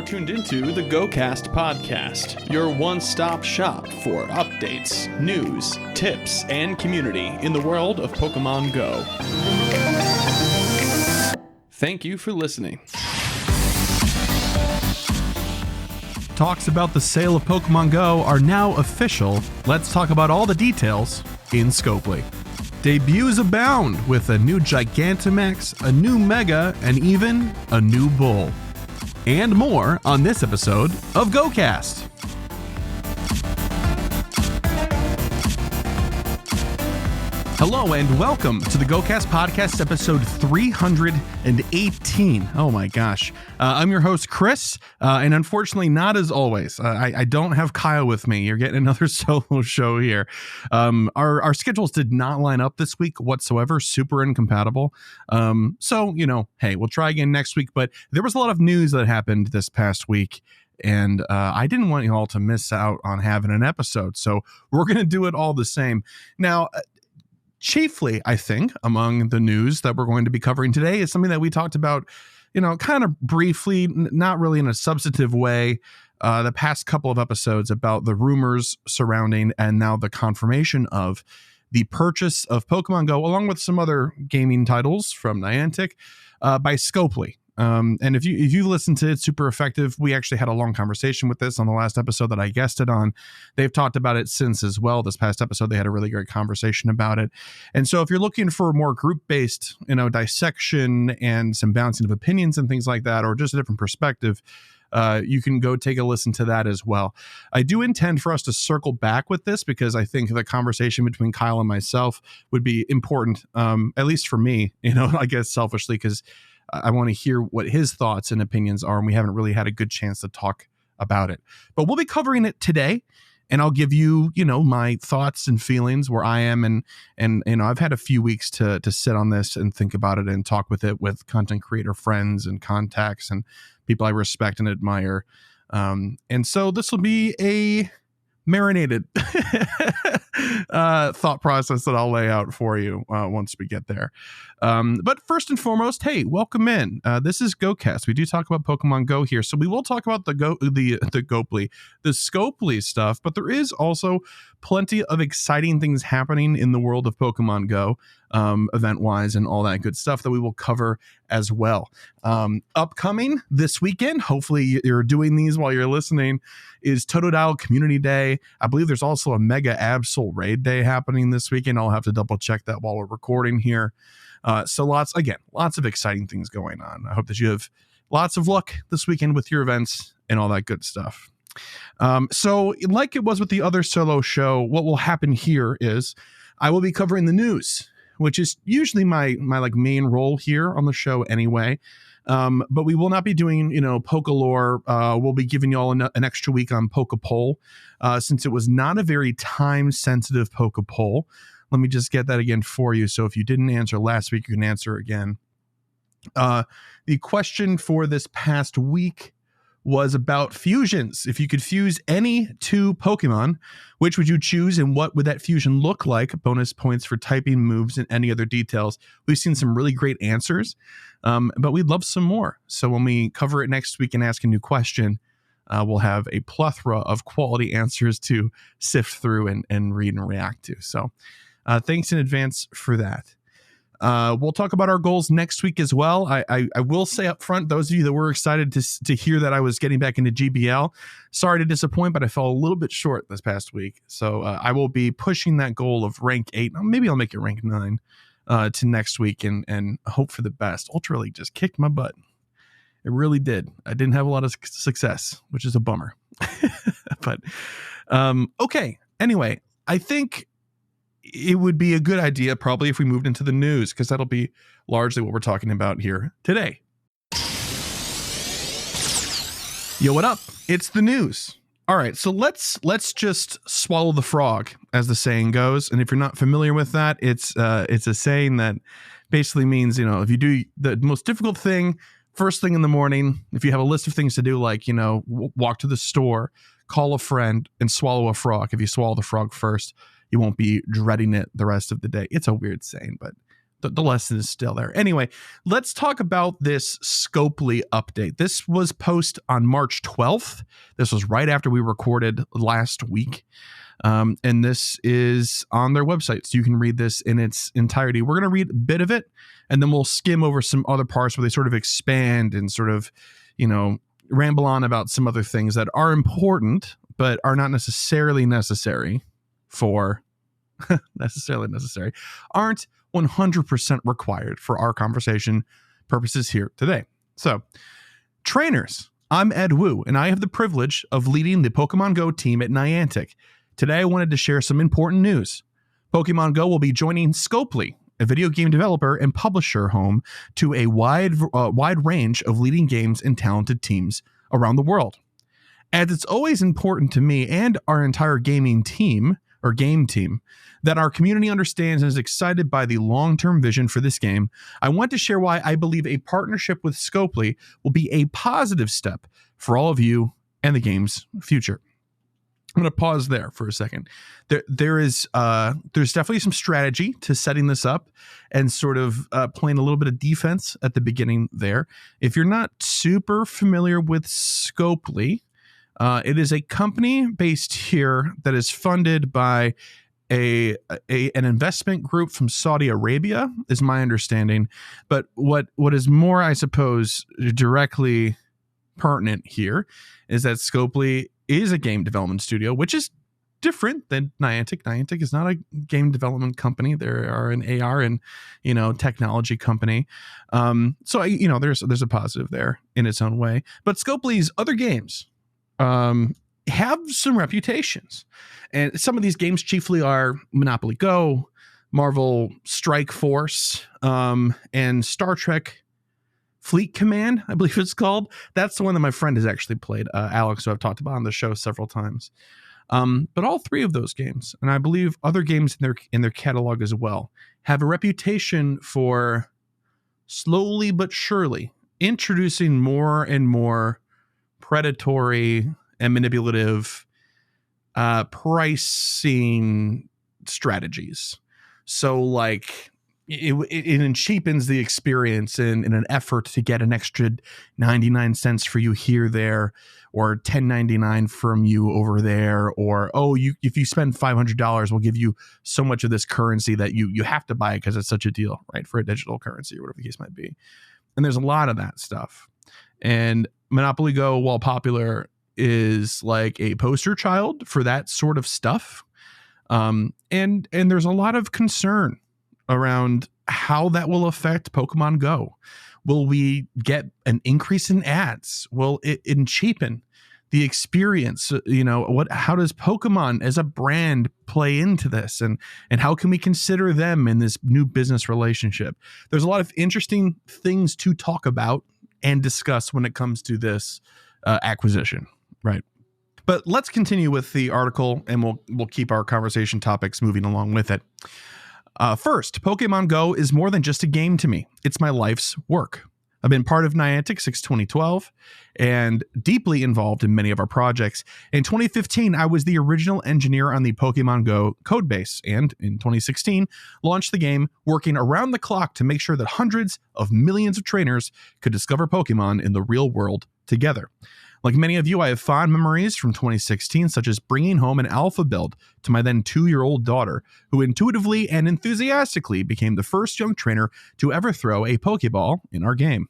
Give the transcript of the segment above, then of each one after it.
You're tuned into the GOCast podcast, your one-stop shop for updates, news, tips, and community in the world of Pokemon Go. Thank you for listening. Talks about the sale of Pokemon Go are now official. Let's talk about all the details in Scopely. Debuts abound with a new Gigantamax, a new Mega, and even a new Bull. And more on this episode of GOCast. Hello and welcome to the GOCast podcast episode 318. Oh my gosh. I'm your host, Chris, and unfortunately not as always. I don't have Kyle with me. You're getting another solo show here. Our schedules did not line up this week whatsoever. Super incompatible. So, hey, we'll try again next week. But there was a lot of news that happened this past week. And I didn't want you all to miss out on having an episode. So we're going to do it all the same. Now, chiefly, I think, among the news that we're going to be covering today is something that we talked about, kind of briefly, not really in a substantive way, the past couple of episodes about the rumors surrounding and now the confirmation of the purchase of Pokemon Go, along with some other gaming titles from Niantic, by Scopely. And if you listen to it, Super Effective, we actually had a long conversation with this on the last episode that I guested on. They've talked about it since as well. This past episode, they had a really great conversation about it. And so if you're looking for more group-based, dissection and some bouncing of opinions and things like that, or just a different perspective, you can go take a listen to that as well. I do intend for us to circle back with this because I think the conversation between Kyle and myself would be important, at least for me, I guess selfishly, because I want to hear what his thoughts and opinions are, and we haven't really had a good chance to talk about it. But we'll be covering it today, and I'll give you, my thoughts and feelings where I am, and I've had a few weeks to sit on this and think about it and talk with it with content creator friends and contacts and people I respect and admire. And so this will be a marinated thought process that I'll lay out for you once we get there. But first and foremost, hey, welcome in. This is GOCast. We do talk about Pokemon Go here, so we will talk about the Scopely stuff, but there is also plenty of exciting things happening in the world of Pokemon Go, event-wise and all that good stuff that we will cover as well. Upcoming this weekend, hopefully you're doing these while you're listening, is Totodile Community Day. I believe there's also a Mega Absol Raid Day happening this weekend. I'll have to double check that while we're recording here. So lots of exciting things going on. I hope that you have lots of luck this weekend with your events and all that good stuff. So like it was with the other solo show, what will happen here is I will be covering the news, which is usually my main role here on the show anyway. But we will not be doing, Pokelore. We'll be giving you all an extra week on Pokepoll, since it was not a very time-sensitive Pokepoll. Let me just get that again for you. So if you didn't answer last week, you can answer again. The question for this past week was about fusions. If you could fuse any two Pokemon, which would you choose and what would that fusion look like? Bonus points for typing, moves, and any other details. We've seen some really great answers, but we'd love some more. So when we cover it next week and ask a new question, we'll have a plethora of quality answers to sift through and read and react to. So thanks in advance for that. We'll talk about our goals next week as well. I will say up front, those of you that were excited to hear that I was getting back into GBL, sorry to disappoint, but I fell a little bit short this past week. So I will be pushing that goal of rank 8. Maybe I'll make it rank 9 to next week and hope for the best. Ultra League just kicked my butt. It really did. I didn't have a lot of success, which is a bummer. But okay. Anyway, I think it would be a good idea probably if we moved into the news, because that'll be largely what we're talking about here today. Yo, what up? It's the news. All right, so let's just swallow the frog, as the saying goes. And if you're not familiar with that, it's a saying that basically means, if you do the most difficult thing first thing in the morning, if you have a list of things to do, like, walk to the store, call a friend, and swallow a frog. If you swallow the frog first, you won't be dreading it the rest of the day. It's a weird saying, but the lesson is still there. Anyway, let's talk about this Scopely update. This was posted on March 12th. This was right after we recorded last week. And this is on their website, so you can read this in its entirety. We're going to read a bit of it, and then we'll skim over some other parts where they sort of expand and sort of, ramble on about some other things that are important, but are not necessarily necessary aren't 100% required for our conversation purposes here today. So, trainers, I'm Ed Wu, and I have the privilege of leading the Pokemon GO team at Niantic. Today, I wanted to share some important news. Pokemon GO will be joining Scopely, a video game developer and publisher home to a wide range of leading games and talented teams around the world. As it's always important to me and our entire game team, that our community understands and is excited by the long-term vision for this game, I want to share why I believe a partnership with Scopely will be a positive step for all of you and the game's future. I'm going to pause there for a second. There's definitely some strategy to setting this up and sort of playing a little bit of defense at the beginning there. If you're not super familiar with Scopely, it is a company based here that is funded by an investment group from Saudi Arabia, is my understanding. But what is more, I suppose, directly pertinent here is that Scopely is a game development studio, which is different than Niantic. Niantic is not a game development company. They are an AR and, technology company. So there's a positive there in its own way. But Scopely's other games have some reputations. And some of these games chiefly are Monopoly Go, Marvel Strike Force, and Star Trek Fleet Command, I believe it's called. That's the one that my friend has actually played, Alex, who I've talked about on the show several times. But all three of those games, and I believe other games in their catalog as well, have a reputation for slowly but surely introducing more and more predatory and manipulative pricing strategies. So it cheapens the experience in an effort to get an extra 99 cents for you here, there, or $10.99 from you over there, or if you spend $500, we'll give you so much of this currency that you have to buy it because it's such a deal, right, for a digital currency or whatever the case might be. And there's a lot of that stuff. And Monopoly Go, while popular, is like a poster child for that sort of stuff. And there's a lot of concern around how that will affect Pokemon Go. Will we get an increase in ads? Will it cheapen the experience? How does Pokemon as a brand play into this? And how can we consider them in this new business relationship? There's a lot of interesting things to talk about and discuss when it comes to this acquisition, right? But let's continue with the article, and we'll keep our conversation topics moving along with it. First, Pokemon Go is more than just a game to me. It's my life's work. I've been part of Niantic since 2012 and deeply involved in many of our projects. In 2015, I was the original engineer on the Pokemon Go codebase, and in 2016, launched the game, working around the clock to make sure that hundreds of millions of trainers could discover Pokemon in the real world together. Like many of you, I have fond memories from 2016, such as bringing home an alpha build to my then 2-year-old daughter, who intuitively and enthusiastically became the first young trainer to ever throw a Pokeball in our game.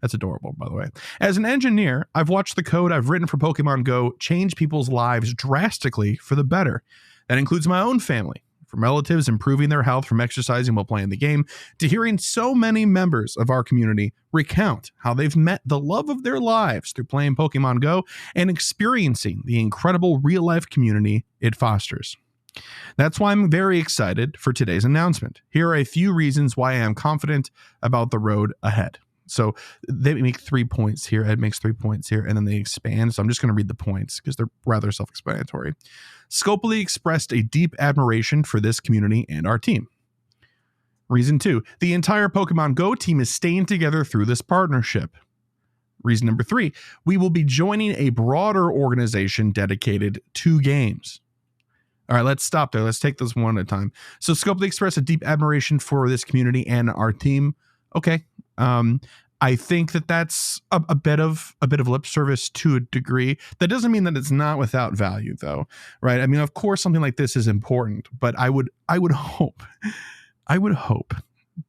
That's adorable, by the way. As an engineer, I've watched the code I've written for Pokemon Go change people's lives drastically for the better. That includes my own family, from relatives improving their health from exercising while playing the game, to hearing so many members of our community recount how they've met the love of their lives through playing Pokemon Go and experiencing the incredible real-life community it fosters. That's why I'm very excited for today's announcement. Here are a few reasons why I am confident about the road ahead. So they make 3 points here. Ed makes 3 points here, and then they expand. So I'm just going to read the points because they're rather self-explanatory. Scopely expressed a deep admiration for this community and our team. Reason 2, the entire Pokemon Go team is staying together through this partnership. Reason number 3, we will be joining a broader organization dedicated to games. All right, let's stop there. Let's take this one at a time. So Scopely expressed a deep admiration for this community and our team. Okay. I think that that's a bit of lip service to a degree. That doesn't mean that it's not without value, though, right? I mean, of course, something like this is important, but I would hope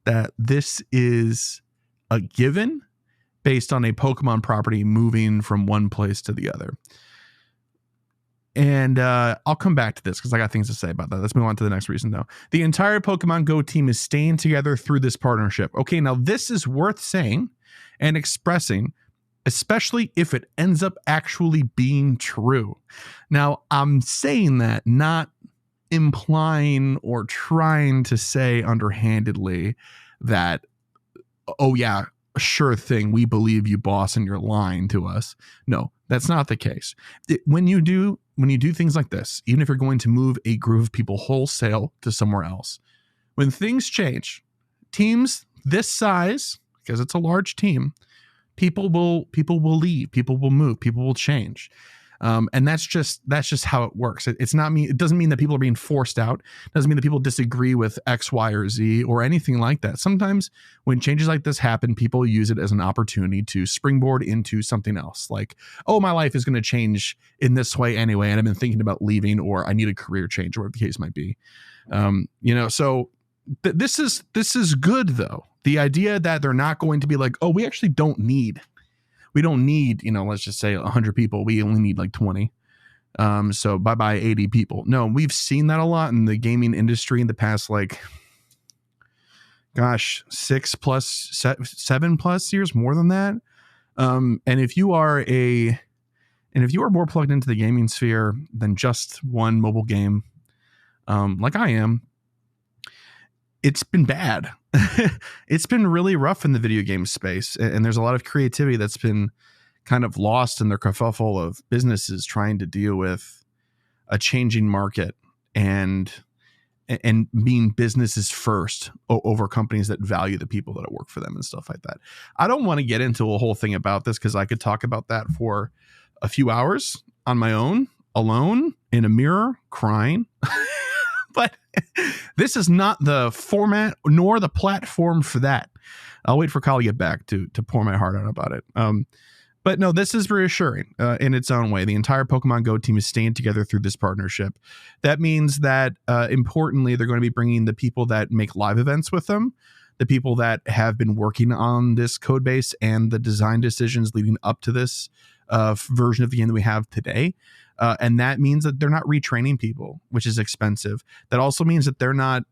that this is a given based on a Pokemon property moving from one place to the other. And I'll come back to this because I got things to say about that. Let's move on to the next reason, though. The entire Pokemon Go team is staying together through this partnership. Okay, now this is worth saying and expressing, especially if it ends up actually being true. Now, I'm saying that not implying or trying to say underhandedly that, oh yeah, sure thing, we believe you, boss, and you're lying to us. No, that's not the case. When you do things like this, even if you're going to move a group of people wholesale to somewhere else, when things change, teams this size, because it's a large team, people will leave, people will move, people will change. And that's just how it works. It doesn't mean that people are being forced out. It doesn't mean that people disagree with X, Y, or Z or anything like that. Sometimes when changes like this happen, people use it as an opportunity to springboard into something else. Like, oh, my life is going to change in this way anyway, and I've been thinking about leaving, or I need a career change, or whatever the case might be. So this is good, though. The idea that they're not going to be like, oh, we actually don't need, let's just say 100 people. We only need like 20. So bye 80 people. No, we've seen that a lot in the gaming industry in the past, 7+ years, more than that. And if you are more plugged into the gaming sphere than just one mobile game, like I am, it's been bad. It's been really rough in the video game space, and there's a lot of creativity that's been kind of lost in the kerfuffle of businesses trying to deal with a changing market and being businesses first over companies that value the people that work for them and stuff like that. I don't want to get into a whole thing about this because I could talk about that for a few hours on my own, alone, in a mirror, crying. But this is not the format nor the platform for that. I'll wait for Kyle to get back to pour my heart out about it. But no, this is reassuring in its own way. The entire Pokemon Go team is staying together through this partnership. That means that, importantly, they're going to be bringing the people that make live events with them, the people that have been working on this code base and the design decisions leading up to this version of the game that we have today. And that means that they're not retraining people, which is expensive. That also means that they're not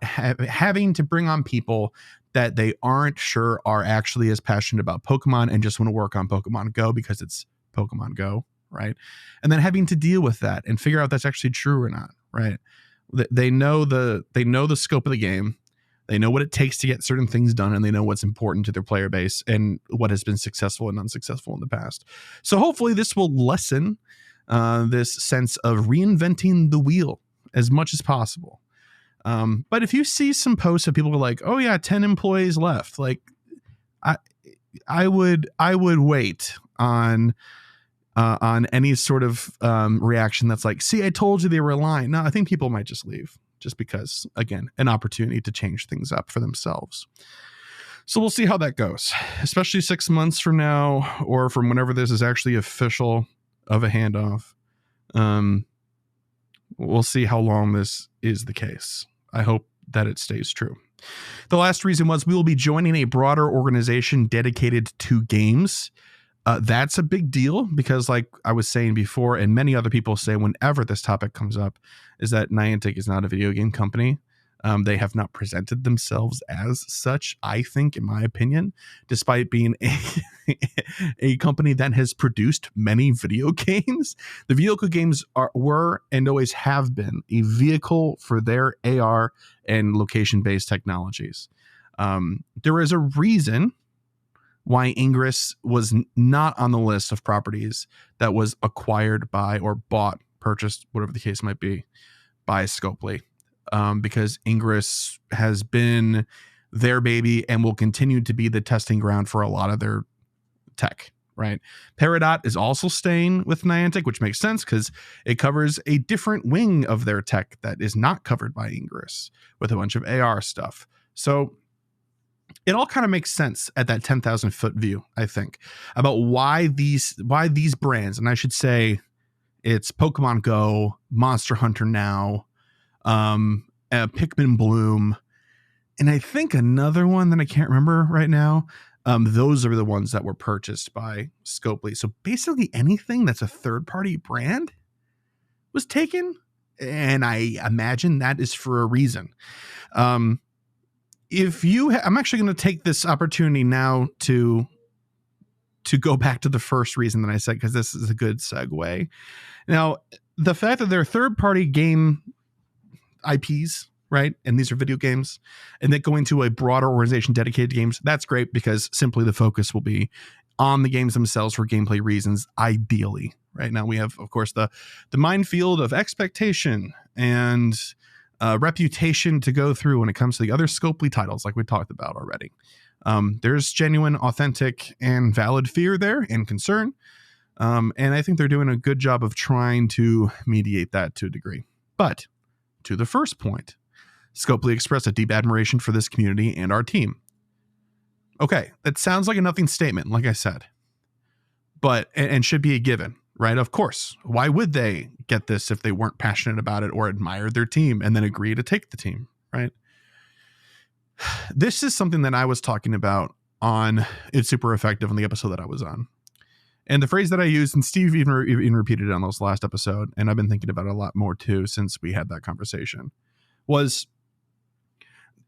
having to bring on people that they aren't sure are actually as passionate about Pokemon and just want to work on Pokemon Go because it's Pokemon Go, right? And then having to deal with that and figure out if that's actually true or not, right? They know the scope of the game. They know what it takes to get certain things done, and they know what's important to their player base and what has been successful and unsuccessful in the past. So hopefully this will lessen this sense of reinventing the wheel as much as possible. But if you see some posts of people who are like, oh yeah, 10 employees left, like I would wait on any sort of reaction that's like, see, I told you they were lying. No, I think people might just leave just because, again, an opportunity to change things up for themselves. So we'll see how that goes, especially 6 months from now, or from whenever this is actually official of a handoff. We'll see how long this is the case. I hope that it stays true. The last reason was we will be joining a broader organization dedicated to games. That's a big deal because, like I was saying before, and many other people say whenever this topic comes up, is that Niantic is not a video game company. They have not presented themselves as such, I think, in my opinion, despite being a company that has produced many video games. The video games were and always have been a vehicle for their AR and location-based technologies. There is a reason why Ingress was not on the list of properties that was acquired by or bought, purchased, whatever the case might be, by Scopely. Because Ingress has been their baby and will continue to be the testing ground for a lot of their tech, right? Peridot is also staying with Niantic, which makes sense because it covers a different wing of their tech that is not covered by Ingress with a bunch of AR stuff. So it all kind of makes sense at that 10,000 foot view, I think, about why these brands, and I should say it's Pokemon Go, Monster Hunter Now, Pikmin Bloom, and I think another one that I can't remember right now. Those are the ones that were purchased by Scopely. So basically anything that's a third-party brand was taken, and I imagine that is for a reason. I'm actually going to take this opportunity now to go back to the first reason that I said, because this is a good segue. Now, the fact that they're third-party game IPs, right? And these are video games, and that going to a broader organization dedicated to games, that's great because simply the focus will be on the games themselves for gameplay reasons, ideally. Right now we have, of course, the minefield of expectation and reputation to go through when it comes to the other Scopely titles, like we talked about already. There's genuine, authentic, and valid fear there and concern. And I think they're doing a good job of trying to mediate that to a degree. But to the first point, Scopely expressed a deep admiration for this community and our team. Okay, that sounds like a nothing statement, like I said, but and should be a given, right? Of course. Why would they get this if they weren't passionate about it or admired their team and then agree to take the team, right? This is something that I was talking about on It's Super Effective on the episode that I was on. And the phrase that I used, and Steve even repeated it on this last episode, and I've been thinking about it a lot more too since we had that conversation, was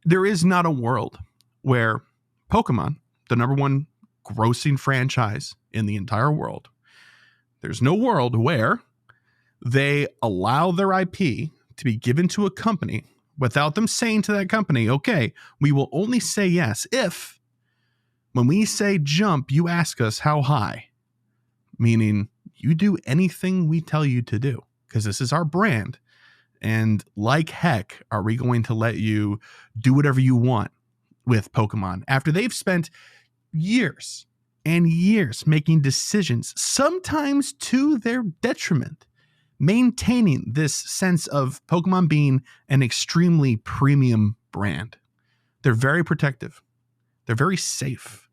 there is not a world where Pokemon, the number one grossing franchise in the entire world, there's no world where they allow their IP to be given to a company without them saying to that company, okay, we will only say yes if when we say jump, you ask us how high, meaning you do anything we tell you to do because this is our brand. And like heck, are we going to let you do whatever you want with Pokemon after they've spent years and years making decisions, sometimes to their detriment, maintaining this sense of Pokemon being an extremely premium brand. They're very protective. They're very safe.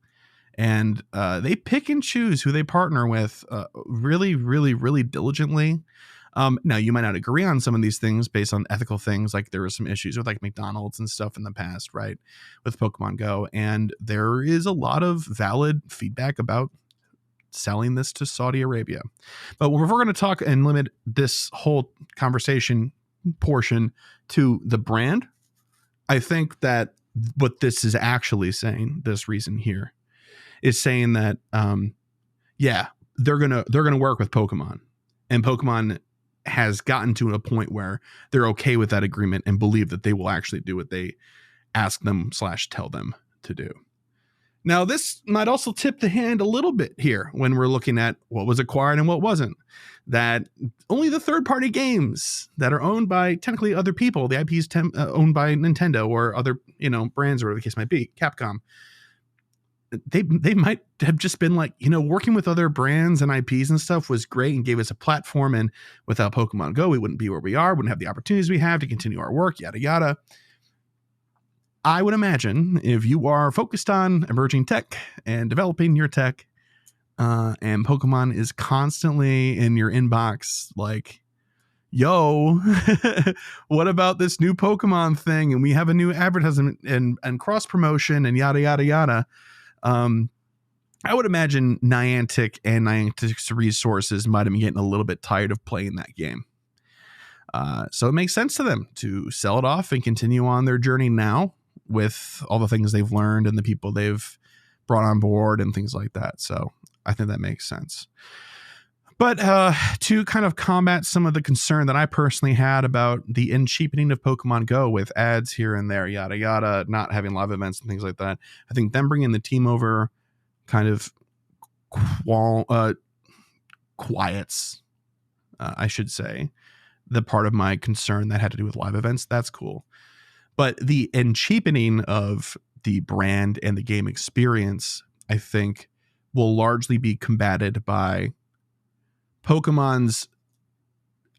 And they pick and choose who they partner with really, really, really diligently. Now, you might not agree on some of these things based on ethical things, like there were some issues with like McDonald's and stuff in the past, right, with Pokemon Go. And there is a lot of valid feedback about selling this to Saudi Arabia. But if we're going to talk and limit this whole conversation portion to the brand, I think that what this is actually saying, this reason here, is saying that, they're gonna work with Pokemon, and Pokemon has gotten to a point where they're okay with that agreement and believe that they will actually do what they ask them / tell them to do. Now, this might also tip the hand a little bit here when we're looking at what was acquired and what wasn't. That only the third-party games that are owned by technically other people, the IPs owned by Nintendo or other brands or whatever the case might be, Capcom, they might have just been like, working with other brands and IPs and stuff was great and gave us a platform. And without Pokemon Go, we wouldn't be where we are, wouldn't have the opportunities we have to continue our work, yada, yada. I would imagine if you are focused on emerging tech and developing your tech, and Pokemon is constantly in your inbox, like, yo, what about this new Pokemon thing? And we have a new advertisement and cross promotion and yada, yada, yada. I would imagine Niantic and Niantic's resources might have been getting a little bit tired of playing that game. So it makes sense to them to sell it off and continue on their journey now with all the things they've learned and the people they've brought on board and things like that. So I think that makes sense. But to kind of combat some of the concern that I personally had about the cheapening of Pokemon Go with ads here and there, yada, yada, not having live events and things like that, I think them bringing the team over kind of quiets, I should say, the part of my concern that had to do with live events. That's cool. But the cheapening of the brand and the game experience, I think, will largely be combated by Pokemon's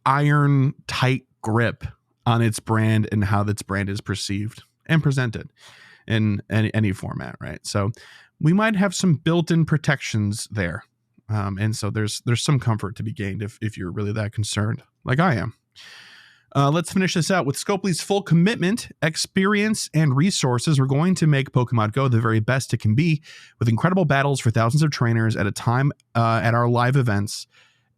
iron tight grip on its brand and how its brand is perceived and presented in any format, right? So we might have some built-in protections there. And so there's some comfort to be gained if you're really that concerned, like I am. Let's finish this out with Scopely's full commitment, experience, and resources. We're going to make Pokemon Go the very best it can be, with incredible battles for thousands of trainers at a time at our live events,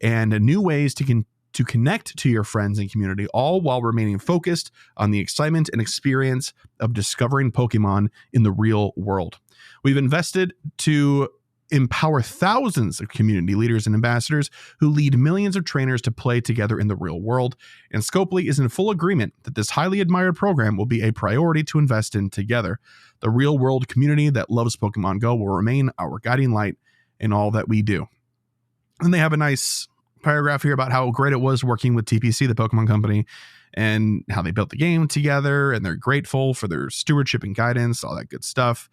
and new ways to connect to your friends and community, all while remaining focused on the excitement and experience of discovering Pokemon in the real world. We've invested to empower thousands of community leaders and ambassadors who lead millions of trainers to play together in the real world, and Scopely is in full agreement that this highly admired program will be a priority to invest in together. The real world community that loves Pokemon Go will remain our guiding light in all that we do. And they have a nice paragraph here about how great it was working with TPC, the Pokemon company, and how they built the game together, and they're grateful for their stewardship and guidance, all that good stuff.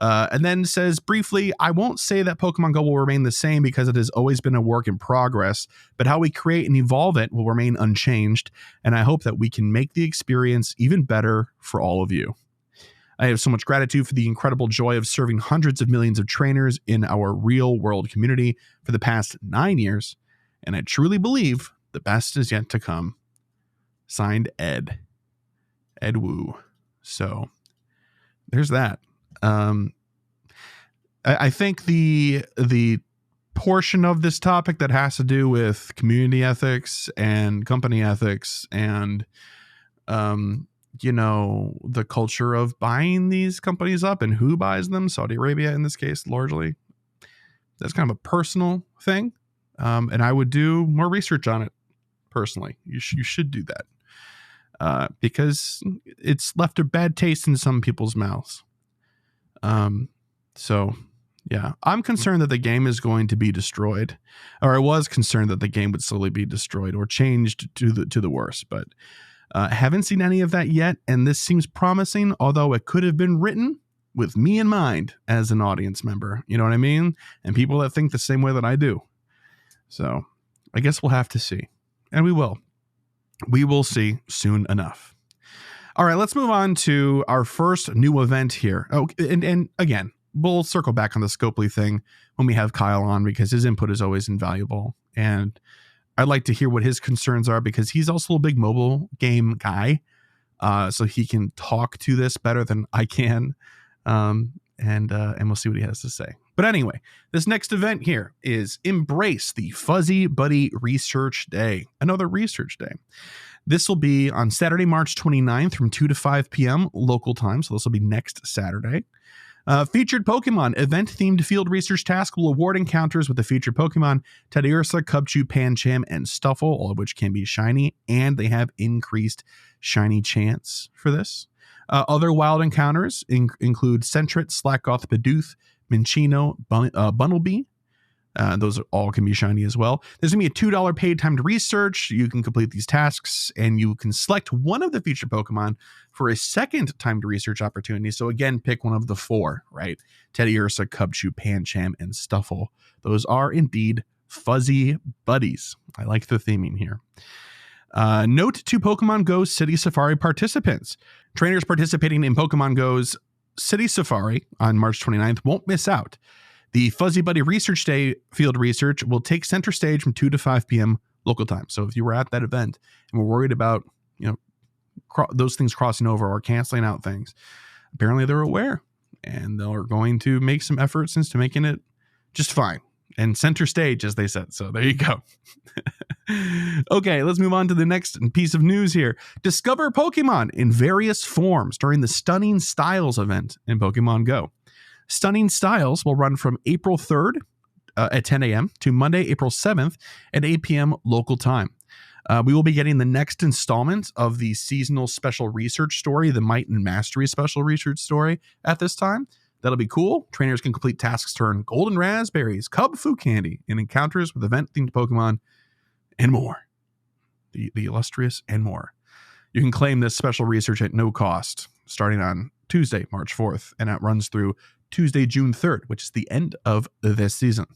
And then says briefly, I won't say that Pokemon Go will remain the same because it has always been a work in progress, but how we create and evolve it will remain unchanged. And I hope that we can make the experience even better for all of you. I have so much gratitude for the incredible joy of serving hundreds of millions of trainers in our real world community for the past 9 years. And I truly believe the best is yet to come. Signed, Ed Wu. So there's that. I think the portion of this topic that has to do with community ethics and company ethics and, the culture of buying these companies up and who buys them, Saudi Arabia in this case, largely, that's kind of a personal thing. And I would do more research on it personally. You should do that because it's left a bad taste in some people's mouths. So yeah, I'm concerned that the game is going to be destroyed, or I was concerned that the game would slowly be destroyed or changed to the worse, but haven't seen any of that yet. And this seems promising, although it could have been written with me in mind as an audience member, you know what I mean? And people that think the same way that I do. So I guess we'll have to see, and we will see soon enough. All right, let's move on to our first new event here. Oh, and again, we'll circle back on the Scopely thing when we have Kyle on, because his input is always invaluable. And I'd like to hear what his concerns are, because he's also a big mobile game guy. So he can talk to this better than I can. And we'll see what he has to say. But anyway, this next event here is Embrace the Fuzzy Buddy Research Day. Another research day. This will be on Saturday, March 29th from 2 to 5 p.m. local time. So this will be next Saturday. Featured Pokemon event-themed field research task will award encounters with the featured Pokemon Teddiursa, Cubchoo, Pancham, and Stuffle, all of which can be shiny, and they have increased shiny chance for this. Other wild encounters include Sentret, Slackoth, Bidoof, Minccino, Bunnelby. Those all can be shiny as well. There's going to be a $2 paid timed research. You can complete these tasks, and you can select one of the featured Pokemon for a second timed research opportunity. So again, pick one of the 4, right? Teddiursa, Cubchoo, Pancham, and Stuffle. Those are indeed fuzzy buddies. I like the theming here. Note to Pokemon Go City Safari participants. Trainers participating in Pokemon Go's City Safari on March 29th won't miss out. The Fuzzy Buddy Research Day field research will take center stage from 2 to 5 p.m. local time. So if you were at that event and were worried about, those things crossing over or canceling out things, apparently they're aware, and they're going to make some efforts into making it just fine. And center stage, as they said. So there you go. Okay, let's move on to the next piece of news here. Discover Pokemon in various forms during the Stunning Styles event in Pokemon Go. Stunning Styles will run from April 3rd at 10 a.m. to Monday, April 7th at 8 p.m. local time. We will be getting the next installment of the seasonal special research story, the Might and Mastery special research story at this time. That'll be cool. Trainers can complete tasks to earn golden raspberries, cub food candy, and encounters with event-themed Pokemon, and more. The illustrious and more. You can claim this special research at no cost, starting on Tuesday, March 4th, and that runs through Tuesday, June 3rd, which is the end of this season.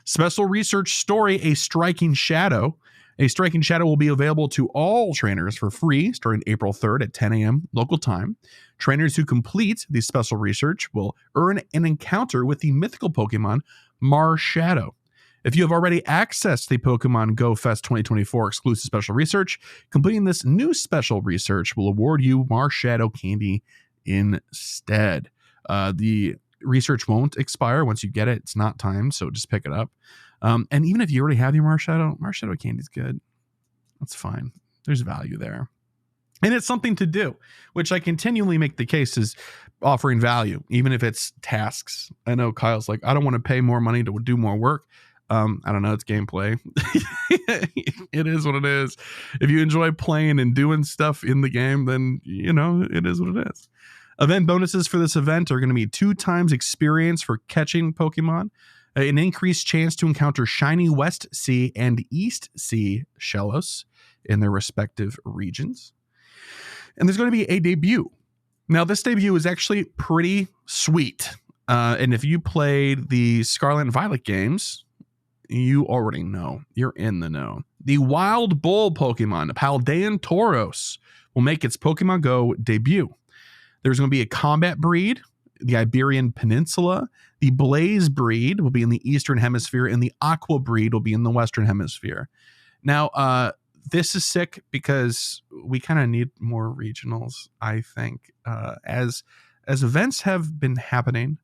Special research story, A Striking Shadow. A Striking Shadow will be available to all trainers for free starting April 3rd at 10 a.m. local time. Trainers who complete the special research will earn an encounter with the mythical Pokemon Marshadow. If you have already accessed the Pokemon Go Fest 2024 exclusive special research, completing this new special research will award you Marshadow candy instead. The research won't expire once you get it. It's not timed, so just pick it up. And even if you already have your Marshadow candy is good. That's fine. There's value there. And it's something to do, which I continually make the case is offering value, even if it's tasks. I know Kyle's like, I don't want to pay more money to do more work. I don't know. It's gameplay. It is what it is. If you enjoy playing and doing stuff in the game, then, it is what it is. Event bonuses for this event are going to be 2 times experience for catching Pokemon, an increased chance to encounter shiny West Sea and East Sea Shellos in their respective regions. And there's going to be a debut. Now, this debut is actually pretty sweet. And if you played the Scarlet and Violet games, you already know. You're in the know. The Wild Bull Pokemon, Paldean Tauros, will make its Pokemon Go debut. There's going to be a combat breed, the Iberian Peninsula. The Blaze breed will be in the Eastern Hemisphere, and the Aqua breed will be in the Western Hemisphere. Now, this is sick because we kind of need more regionals, I think. As events have been happening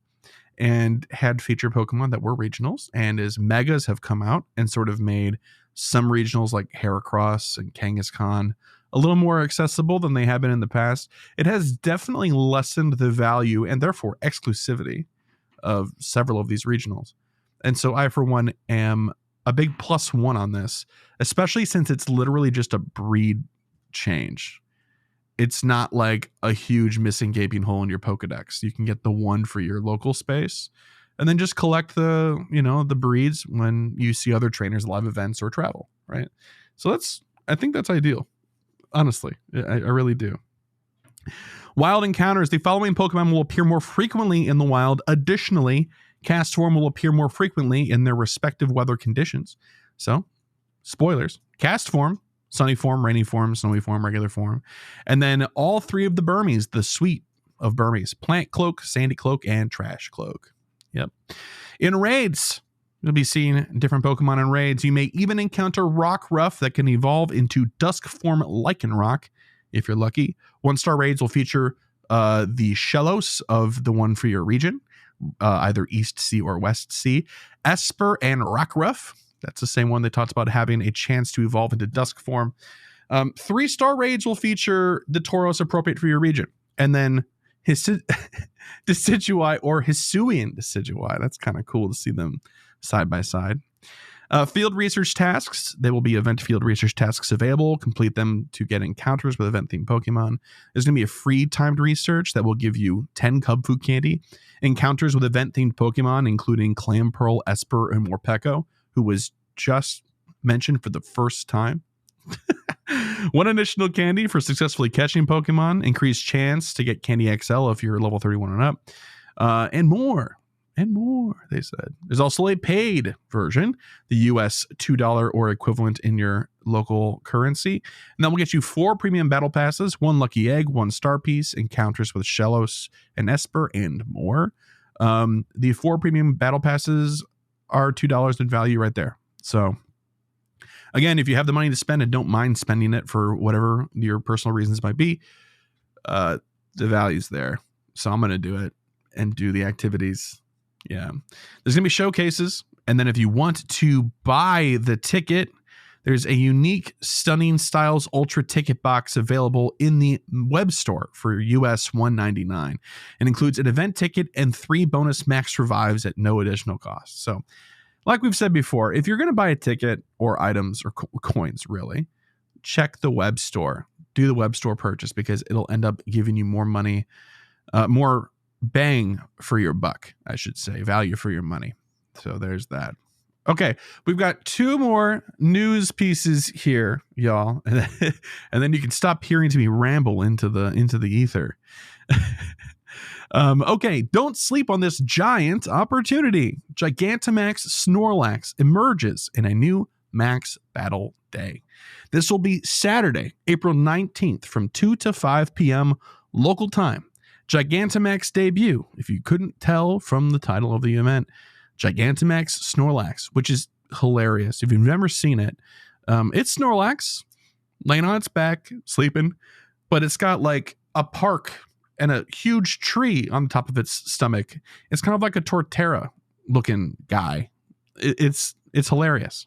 and had featured Pokemon that were regionals, and as megas have come out and sort of made some regionals like Heracross and Kangaskhan a little more accessible than they have been in the past, it has definitely lessened the value and therefore exclusivity of several of these regionals. And so I, for one, am a big +1 on this, especially since it's literally just a breed change. It's not like a huge missing gaping hole in your Pokedex. You can get the one for your local space and then just collect the breeds when you see other trainers, live events, or travel, right? So I think that's ideal. Honestly, I really do. Wild encounters. The following Pokemon will appear more frequently in the wild. Additionally, cast form will appear more frequently in their respective weather conditions. So, spoilers. Cast form, sunny form, rainy form, snowy form, regular form. And then all 3 of the Burmese, the suite of Burmese. Plant Cloak, Sandy Cloak, and Trash Cloak. Yep. In raids, you'll be seeing different Pokemon in raids. You may even encounter Rockruff that can evolve into Dusk form Lycanroc if you're lucky. 1-star raids will feature the Shellos of the one for your region, either East Sea or West Sea. Esper and Rockruff, that's the same one that talks about having a chance to evolve into Dusk form. 3-star raids will feature the Tauros appropriate for your region. And then Decidueye or Hisuian Decidueye. That's kind of cool to see them side by side. Field research tasks. There will be event field research tasks available. Complete them to get encounters with event-themed Pokemon. There's going to be a free timed research that will give you 10 Cub Food Candy. Encounters with event-themed Pokemon, including Clamperl, Esper, and Morpeko, who was just mentioned for the first time. 1 additional candy for successfully catching Pokemon. Increased chance to get Candy XL if you're level 31 and up. And more. And more, they said. There's also a paid version, the US $2 or equivalent in your local currency. And that will get you 4 premium battle passes, 1 lucky egg, 1 star piece, encounters with Shellos and Esper, and more. The 4 premium battle passes are $2 in value right there. So, again, if you have the money to spend and don't mind spending it for whatever your personal reasons might be, the value's there. So I'm going to do it and do the activities. Yeah. There's going to be showcases. And then if you want to buy the ticket, there's a unique Stunning Styles Ultra ticket box available in the web store for US $199. It includes an event ticket and 3 bonus max revives at no additional cost. So, like we've said before, if you're going to buy a ticket or items or coins, really, check the web store. Do the web store purchase because it'll end up giving you more money, more bang for your buck, I should say, value for your money. So there's that. Okay, we've got 2 more news pieces here, y'all, and then you can stop hearing to me ramble into the ether. Okay, don't sleep on this giant opportunity. Gigantamax Snorlax emerges in a new Max Battle Day. This will be Saturday, April 19th from 2 to 5 p.m. local time. Gigantamax debut, if you couldn't tell from the title of the event, Gigantamax Snorlax, which is hilarious. If you've never seen it, it's Snorlax laying on its back, sleeping, but it's got like a park and a huge tree on the top of its stomach. It's kind of like a Torterra looking guy. It's hilarious.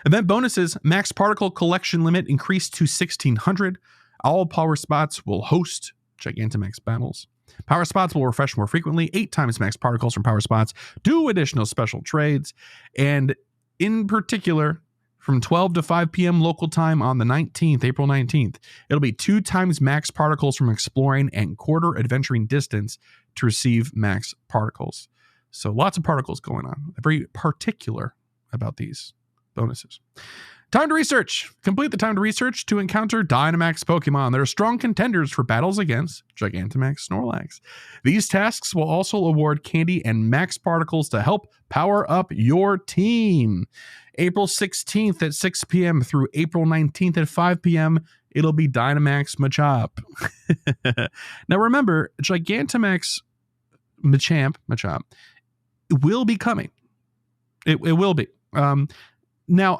Event bonuses: max particle collection limit increased to 1,600. All power spots will host Gigantamax battles. Power spots will refresh more frequently. 8 times max particles from power spots. 2 additional special trades. And in particular, from 12 to 5 p.m. local time on the 19th, April 19th, it'll be 2 times max particles from exploring and quarter adventuring distance to receive max particles. So lots of particles going on. I'm very particular about these bonuses. Time to research. Complete the time to research to encounter Dynamax Pokemon. There are strong contenders for battles against Gigantamax Snorlax. These tasks will also award candy and max particles to help power up your team. April 16th at 6 p.m. through April 19th at 5 p.m., it'll be Dynamax Machop. Now remember, Gigantamax Machop will be coming. It will be. Now,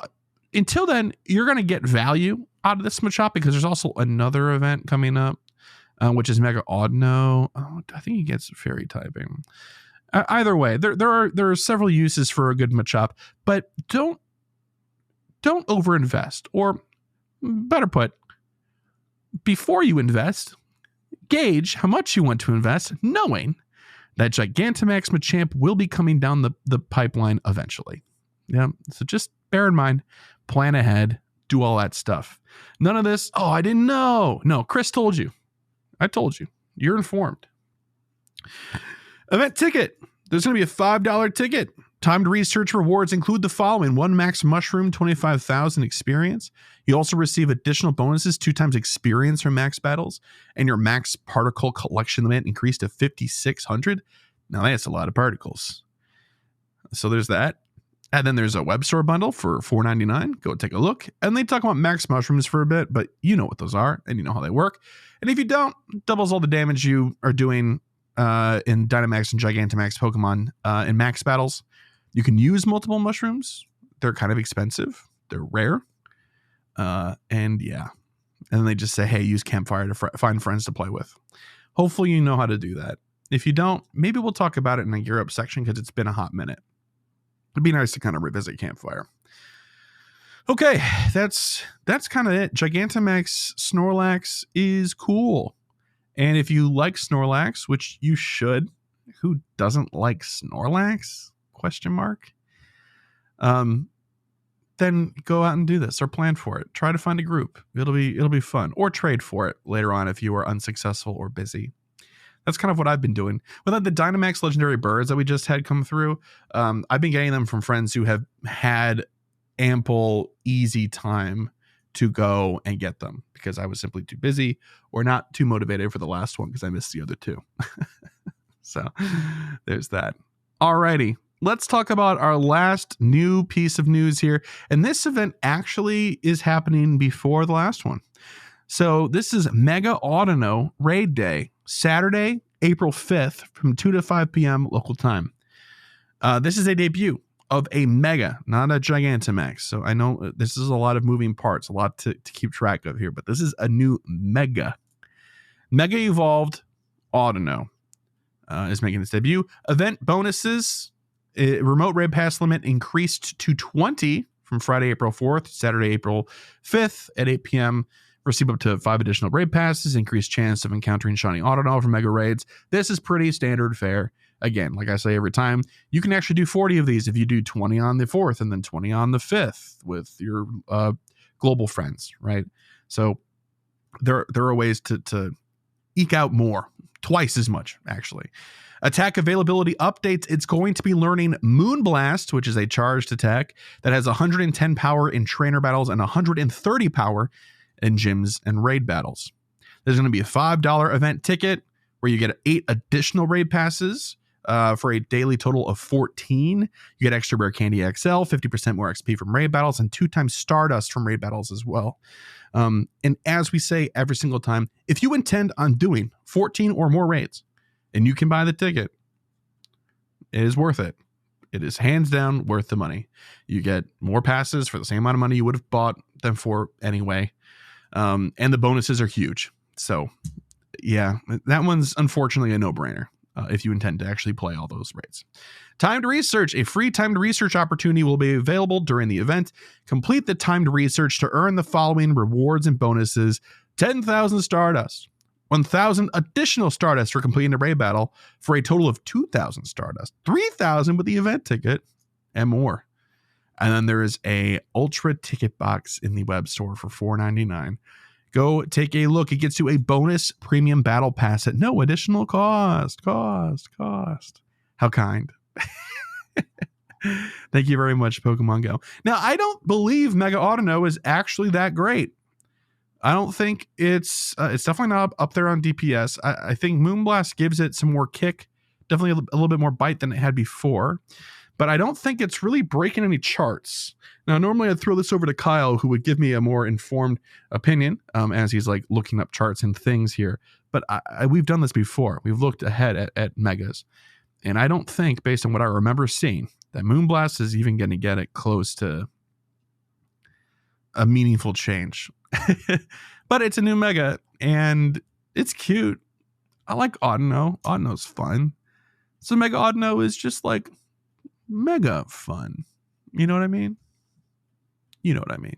until then, you're going to get value out of this Machop because there's also another event coming up, which is Mega Audino. Oh, I think he gets fairy typing. Either way, there are several uses for a good Machop, but don't overinvest, or better put, before you invest, gauge how much you want to invest, knowing that Gigantamax Machamp will be coming down the pipeline eventually. Yeah, so just bear in mind, plan ahead, do all that stuff. None of this, oh, I didn't know. No, Chris told you. I told you. You're informed. Event ticket. There's going to be a $5 ticket. Time to research rewards include the following: 1 max mushroom, 25,000 experience. You also receive additional bonuses, 2 times experience from max battles, and your max particle collection limit increased to 5,600. Now that's a lot of particles. So there's that. And then there's a web store bundle for $4.99. Go take a look. And they talk about max mushrooms for a bit, but you know what those are and you know how they work. And if you don't, doubles all the damage you are doing in Dynamax and Gigantamax Pokemon in max battles. You can use multiple mushrooms. They're kind of expensive. They're rare. And yeah. And then they just say, hey, use Campfire to find friends to play with. Hopefully you know how to do that. If you don't, maybe we'll talk about it in a Gear Up section because it's been a hot minute. It'd be nice to kind of revisit Campfire. Okay, that's kind of it. Gigantamax Snorlax is cool. And if you like Snorlax, which you should, who doesn't like Snorlax? ? Then go out and do this or plan for it. Try to find a group. It'll be fun. Or trade for it later on if you are unsuccessful or busy. That's kind of what I've been doing. With the Dynamax legendary birds that we just had come through, I've been getting them from friends who have had ample, easy time to go and get them because I was simply too busy or not too motivated for the last one because I missed the other 2. So there's that. Alrighty, let's talk about our last new piece of news here. And this event actually is happening before the last one. So this is Mega Audino Raid Day, Saturday, April 5th from 2 to 5 p.m. local time. This is a debut of a Mega, not a Gigantamax. So I know this is a lot of moving parts, a lot to keep track of here, but this is a new Mega. Mega Evolved Audino is making its debut. Event bonuses, remote raid pass limit increased to 20 from Friday, April 4th, Saturday, April 5th at 8 p.m. Receive up to 5 additional raid passes, increased chance of encountering shiny Audino from mega raids. This is pretty standard fare. Again, like I say every time, you can actually do 40 of these if you do 20 on the 4th and then 20 on the 5th with your global friends, right? So there are ways to eke out more, twice as much, actually. Attack availability updates. It's going to be learning Moonblast, which is a charged attack that has 110 power in trainer battles and 130 power in gyms and raid battles. There's going to be a $5 event ticket where you get 8 additional raid passes for a daily total of 14. You get extra rare candy XL, 50% more XP from raid battles, and 2 times Stardust from raid battles as well. And as we say every single time, if you intend on doing 14 or more raids and you can buy the ticket, it is worth it. It is hands down worth the money. You get more passes for the same amount of money you would have bought them for anyway. And the bonuses are huge. So yeah, that one's unfortunately a no-brainer if you intend to actually play all those raids. Timed research. A free timed research opportunity will be available during the event. Complete the timed research to earn the following rewards and bonuses: 10,000 Stardust, 1,000 additional Stardust for completing the raid battle for a total of 2,000 Stardust, 3,000 with the event ticket, and more. And then there is a ultra ticket box in the web store for $4.99. Go take a look. It gets you a bonus premium battle pass at no additional cost. How kind. Thank you very much, Pokemon Go. Now, I don't believe Mega Autono is actually that great. I don't think it's definitely not up there on DPS. I think Moonblast gives it some more kick, definitely a little bit more bite than it had before, but I don't think it's really breaking any charts. Now, normally I'd throw this over to Kyle, who would give me a more informed opinion as he's like looking up charts and things here. But we've done this before. We've looked ahead at Megas, and I don't think, based on what I remember seeing, that Moonblast is even going to get it close to a meaningful change. But it's a new Mega, and it's cute. I like Autono. Autono's fun. So Mega Autono is just like mega fun. You know what I mean? You know what I mean.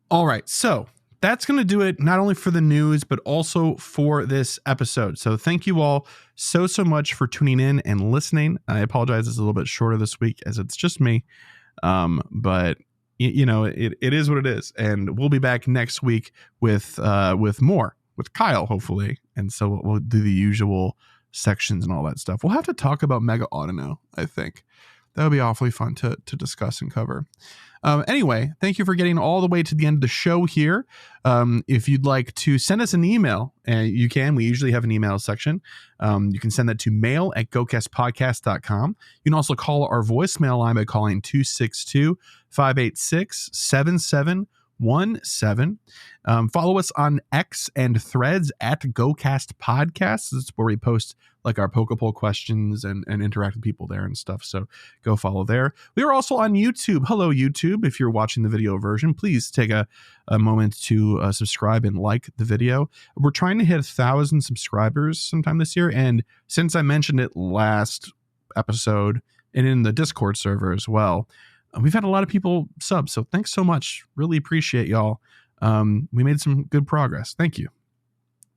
All right. So that's going to do it, not only for the news, but also for this episode. So thank you all so much for tuning in and listening. I apologize, it's a little bit shorter this week as it's just me. But you know, it is what it is. And we'll be back next week with more, with Kyle, hopefully. And so we'll do the usual sections and all that stuff. We'll have to talk about Mega Autono, I think. That would be awfully fun to discuss and cover. Anyway, thank you for getting all the way to the end of the show here. If you'd like to send us an email, you can. We usually have an email section. You can send that to mail@gocastpodcast.com. You can also call our voicemail line by calling 262-586-7717. Follow us on X and Threads at GOCast Podcast. This is where we post like our Pokeball questions and interact with people there and stuff. So go follow there. We are also on YouTube. Hello, YouTube. If you're watching the video version, please take a moment to subscribe and like the video. We're trying to hit 1,000 subscribers sometime this year. And since I mentioned it last episode and in the Discord server as well, we've had a lot of people sub. So thanks so much. Really appreciate y'all. We made some good progress. Thank you.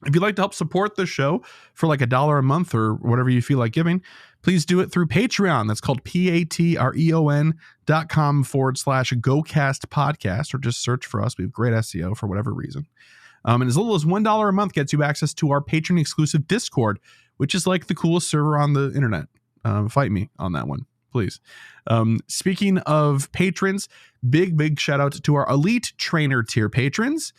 If you'd like to help support the show for like $1 a month or whatever you feel like giving, please do it through Patreon. That's called patreon.com/GoCast Podcast, or just search for us. We have great SEO for whatever reason. And as little as $1 a month gets you access to our patron exclusive Discord, which is like the coolest server on the internet. Fight me on that one, please. Speaking of patrons, big shout out to our elite trainer tier patrons.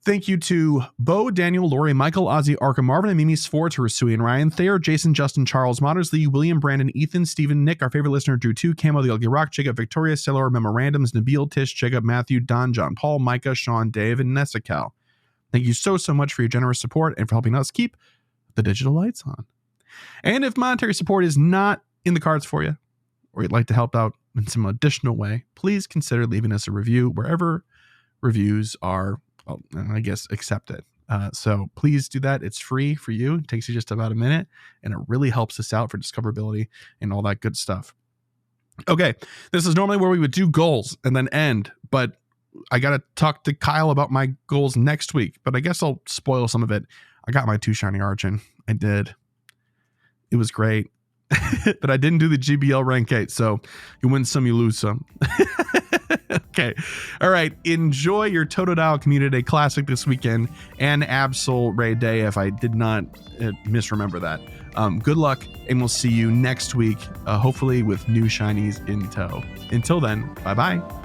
Thank you to Bo, Daniel, Lori, Michael, Ozzy, Arkham, Marvin, and Mimi, Sfor, Rusui, and Ryan, Thayer, Jason, Justin, Charles, Moddersley, William, Brandon, Ethan, Stephen, Nick, our favorite listener, Drew 2, Camo, the Ugly Rock, Jacob, Victoria, Sailor, Memorandums, Nabil, Tish, Jacob, Matthew, Don, John, Paul, Micah, Sean, Dave, and Nessacal. Thank you so much for your generous support and for helping us keep the digital lights on. And if monetary support is not in the cards for you, or you'd like to help out in some additional way, please consider leaving us a review wherever reviews are, well, I guess, accepted. So please do that. It's free for you. It takes you just about a minute, and it really helps us out for discoverability and all that good stuff. Okay, this is normally where we would do goals and then end, but I got to talk to Kyle about my goals next week, but I guess I'll spoil some of it. I got my 2 shiny Archon. I did. It was great. But I didn't do the GBL rank 8, so you win some, you lose some. Okay. All right. Enjoy your Totodile Community Day Classic this weekend and Absol Raid Day, if I did not misremember that. Good luck, and we'll see you next week, hopefully with new shinies in tow. Until then, bye-bye.